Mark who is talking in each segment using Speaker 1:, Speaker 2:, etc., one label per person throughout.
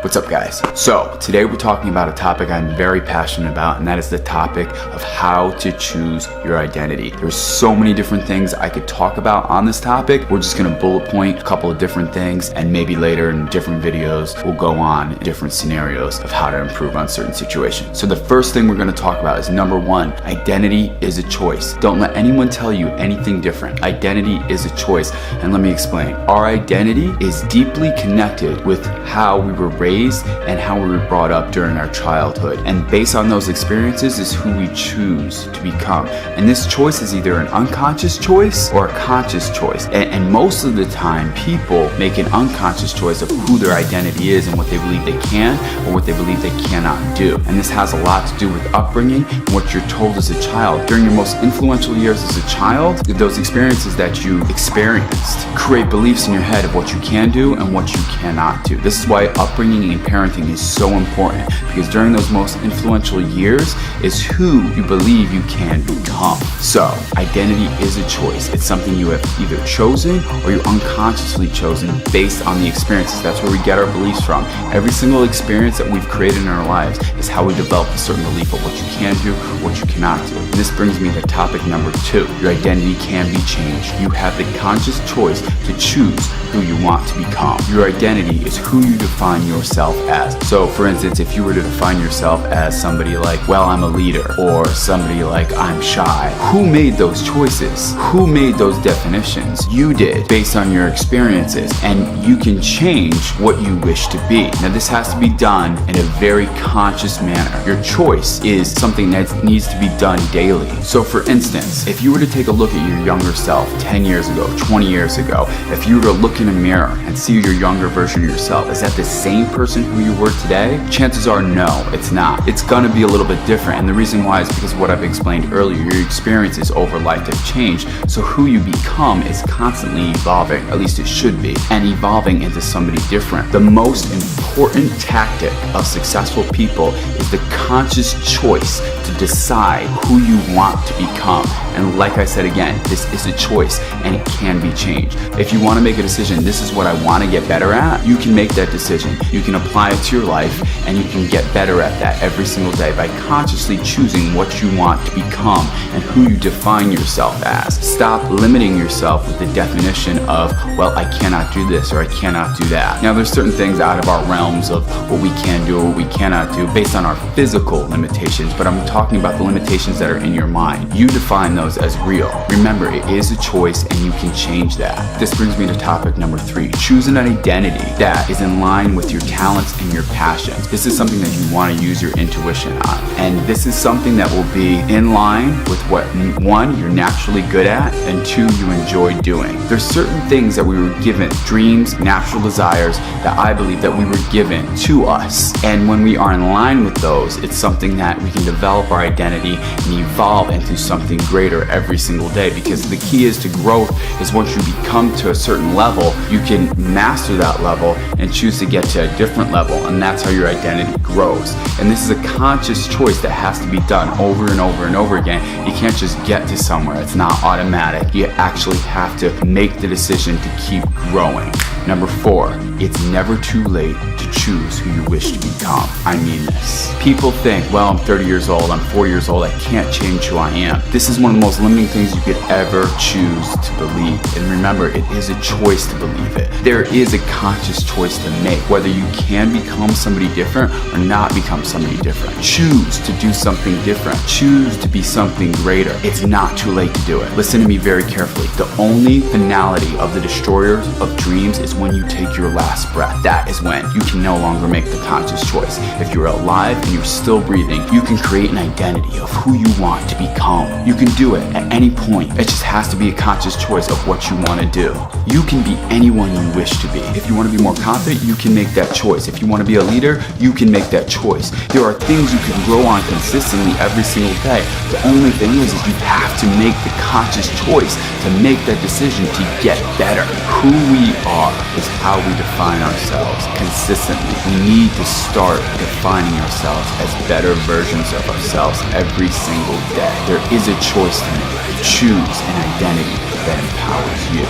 Speaker 1: What's up, guys? So today we're talking about a topic I'm very passionate about, and that is the topic of how to choose your identity. There's so many different things I could talk about on this topic. We're just gonna bullet point a couple of different things, and maybe later in different videos we'll go on different scenarios of how to improve on certain situations. So the first thing we're gonna talk about is number one, identity is a choice. Don't let anyone tell you anything different. Identity is a choice, and let me explain. Our identity is deeply connected with how we were raised and how we were brought up during our childhood, and based on those experiences is who we choose to become. And this choice is either an unconscious choice or a conscious choice, and most of the time people make an unconscious choice of who their identity is and what they believe they can or what they believe they cannot do. And this has a lot to do with upbringing and what you're told as a child. During your most influential years as a child, those experiences that you experienced create beliefs in your head of what you can do and what you cannot do. This is why upbringing and parenting is so important, because during those most influential years is who you believe you can become. So identity is a choice. It's something you have either chosen or you unconsciously chosen based on the experiences. That's where we get our beliefs from. Every single experience that we've created in our lives is how we develop a certain belief of what you can do, what you cannot do. And this brings me to topic number two. Your identity can be changed. You have the conscious choice to choose who you want to become. Your identity is who you define yourself as. So for instance, if you were to define yourself as somebody like, well, I'm a leader, or somebody like, I'm shy, who made those choices? Who made those definitions? You did, based on your experiences, and you can change what you wish to be. Now this has to be done in a very conscious manner. Your choice is something that needs to be done daily. So for instance, if you were to take a look at your younger self 10 years ago, 20 years ago, if you were to look in a mirror and see your younger version of yourself, is that the same person who you were today? Chances are no, it's not. It's gonna be a little bit different, and the reason why is because of what I've explained earlier. Your experiences over life have changed, so who you become is constantly evolving, at least it should be, and evolving into somebody different. The most important tactic of successful people is the conscious choice to decide who you want to become. And like I said again, this is a choice and it can be changed. If you want to make a decision, this is what I want to get better at, you can make that decision. You can apply it to your life and you can get better at that every single day by consciously choosing what you want to become and who you define yourself as. Stop limiting yourself with the definition of, well, I cannot do this or I cannot do that. Now there's certain things out of our realms of what we can do or what we cannot do based on our physical limitations, but I'm talking about the limitations that are in your mind. You define those as real. Remember, it is a choice and you can change that. This brings me to topic number three. Choose an identity that is in line with your talents and your passions. This is something that you want to use your intuition on. And this is something that will be in line with what, one, you're naturally good at, and two, you enjoy doing. There's certain things that we were given, dreams, natural desires, that I believe that we were given to us. And when we are in line with those, it's something that we can develop our identity and evolve into something greater every single day, because the key is to growth is once you become to a certain level, you can master that level and choose to get to a different level, and that's how your identity grows. And this is a conscious choice that has to be done over and over and over again. You can't just get to somewhere. It's not automatic. You actually have to make the decision to keep growing. Number four, it's never too late to choose who you wish to become. I mean this. People think, well, I'm 30 years old, I'm 40 years old, I can't change who I am. This is one of the most limiting things you could ever choose to believe. And remember, it is a choice to believe it. There is a conscious choice to make, whether you can become somebody different or not become somebody different. Choose to do something different. Choose to be something greater. It's not too late to do it. Listen to me very carefully. The only finality of the destroyers of dreams is when you take your last breath. That is when you can no longer make the conscious choice. If you're alive and you're still breathing, you can create an identity of who you want to become. You can do it at any point. It just has to be a conscious choice of what you want to do. You can be anyone you wish to be. If you want to be more confident, you can make that choice. If you want to be a leader, you can make that choice. There are things you can grow on consistently every single day. The only thing is you have to make the conscious choice to make that decision to get better. Who we are is how we define ourselves consistently. We need to start defining ourselves as better versions of ourselves every single day. There is a choice to make. Choose an identity that empowers you.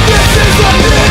Speaker 1: This is